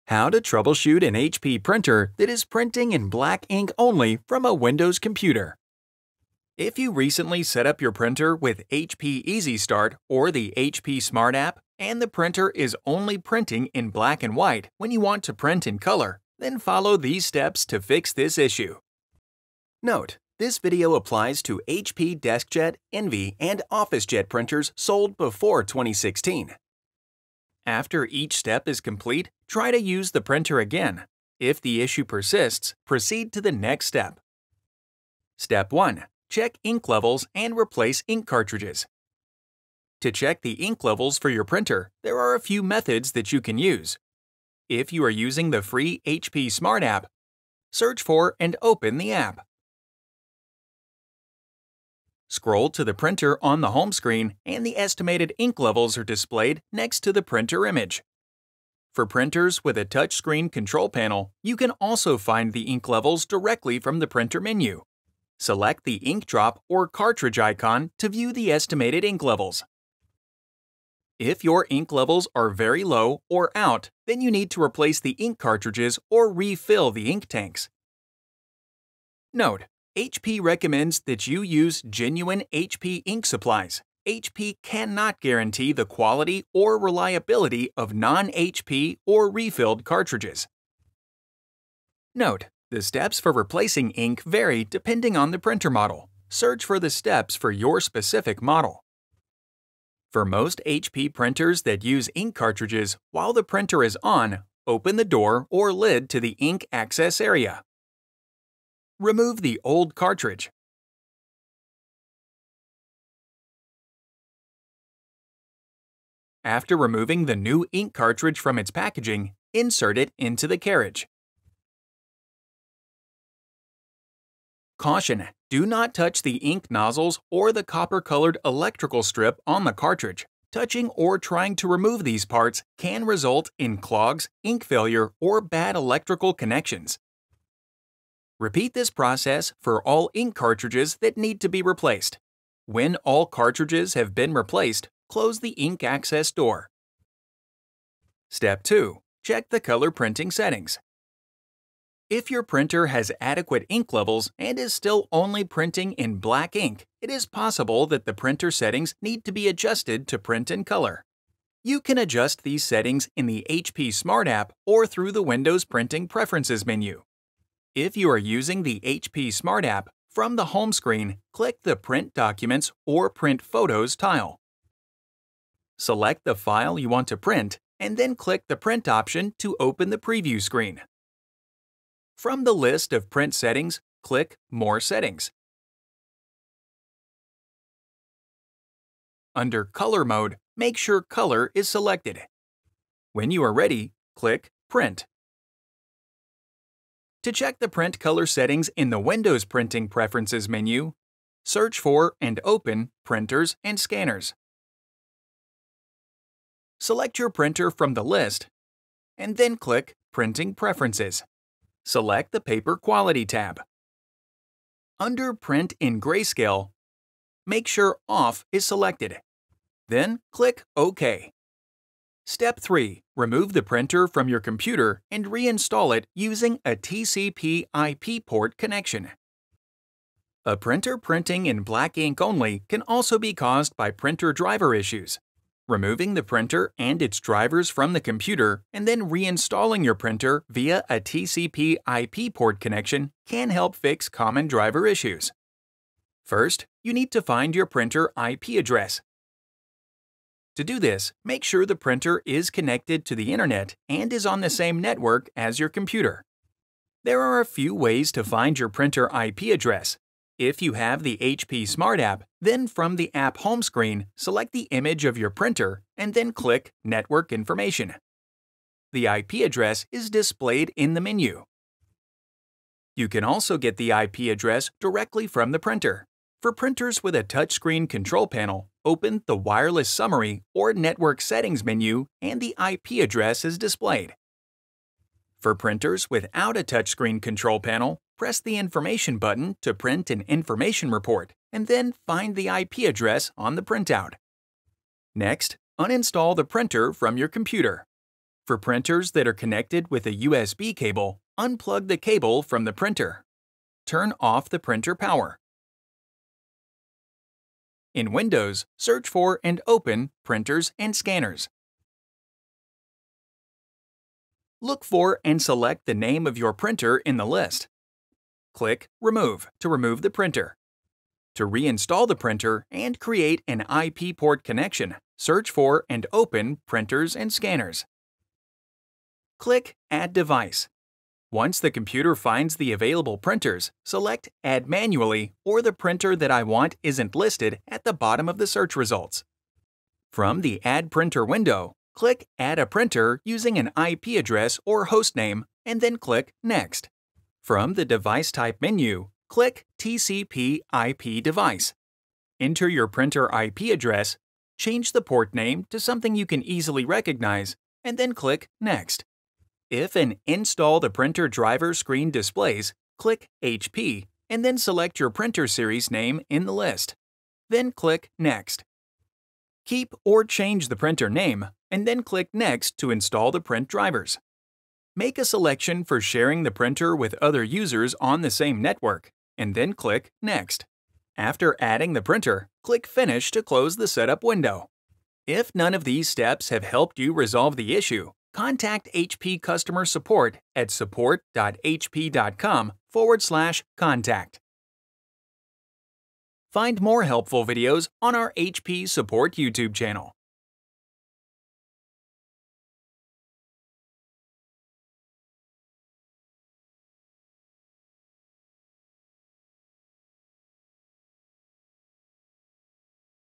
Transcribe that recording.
How to troubleshoot an HP printer that is printing in black ink only from a Windows computer. If you recently set up your printer with HP Easy Start or the HP Smart app, and the printer is only printing in black and white when you want to print in color, then follow these steps to fix this issue. Note: this video applies to HP DeskJet, Envy, and OfficeJet printers sold before 2016. After each step is complete, try to use the printer again. If the issue persists, proceed to the next step. Step 1. Check ink levels and replace ink cartridges. To check the ink levels for your printer, there are a few methods that you can use. If you are using the free HP Smart app, search for and open the app. Scroll to the printer on the home screen, and the estimated ink levels are displayed next to the printer image. For printers with a touchscreen control panel, you can also find the ink levels directly from the printer menu. Select the ink drop or cartridge icon to view the estimated ink levels. If your ink levels are very low or out, then you need to replace the ink cartridges or refill the ink tanks. Note: HP recommends that you use genuine HP ink supplies. HP cannot guarantee the quality or reliability of non-HP or refilled cartridges. Note: the steps for replacing ink vary depending on the printer model. Search for the steps for your specific model. For most HP printers that use ink cartridges, while the printer is on, open the door or lid to the ink access area. Remove the old cartridge. After removing the new ink cartridge from its packaging, insert it into the carriage. Caution: do not touch the ink nozzles or the copper-colored electrical strip on the cartridge. Touching or trying to remove these parts can result in clogs, ink failure, or bad electrical connections. Repeat this process for all ink cartridges that need to be replaced. When all cartridges have been replaced, close the ink access door. Step 2. Check the color printing settings. If your printer has adequate ink levels and is still only printing in black ink, it is possible that the printer settings need to be adjusted to print in color. You can adjust these settings in the HP Smart app or through the Windows Printing Preferences menu. If you are using the HP Smart app, from the home screen, click the Print Documents or Print Photos tile. Select the file you want to print, and then click the Print option to open the preview screen. From the list of print settings, click More Settings. Under Color mode, make sure Color is selected. When you are ready, click Print. To check the print color settings in the Windows Printing Preferences menu, search for and open Printers and Scanners. Select your printer from the list, and then click Printing Preferences. Select the Paper Quality tab. Under Print in Grayscale, make sure Off is selected. Then click OK. Step 3. Remove the printer from your computer and reinstall it using a TCP/IP port connection. A printer printing in black ink only can also be caused by printer driver issues. Removing the printer and its drivers from the computer and then reinstalling your printer via a TCP/IP port connection can help fix common driver issues. First, you need to find your printer IP address. To do this, make sure the printer is connected to the internet and is on the same network as your computer. There are a few ways to find your printer IP address. If you have the HP Smart app, then from the app home screen, select the image of your printer and then click Network Information. The IP address is displayed in the menu. You can also get the IP address directly from the printer. For printers with a touchscreen control panel, open the Wireless Summary or Network Settings menu and the IP address is displayed. For printers without a touchscreen control panel, press the Information button to print an information report and then find the IP address on the printout. Next, uninstall the printer from your computer. For printers that are connected with a USB cable, unplug the cable from the printer. Turn off the printer power. In Windows, search for and open Printers and Scanners. Look for and select the name of your printer in the list. Click Remove to remove the printer. To reinstall the printer and create an IP port connection, search for and open Printers and Scanners. Click Add Device. Once the computer finds the available printers, select Add Manually or the printer that I want isn't listed at the bottom of the search results. From the Add Printer window, click Add a Printer using an IP address or hostname, and then click Next. From the Device Type menu, click TCP IP Device. Enter your printer IP address, change the port name to something you can easily recognize, and then click Next. If an Install the Printer driver screen displays, click HP and then select your printer series name in the list. Then click Next. Keep or change the printer name, and then click Next to install the print drivers. Make a selection for sharing the printer with other users on the same network, and then click Next. After adding the printer, click Finish to close the setup window. If none of these steps have helped you resolve the issue, contact HP customer support at support.hp.com/contact. Find more helpful videos on our HP Support YouTube channel.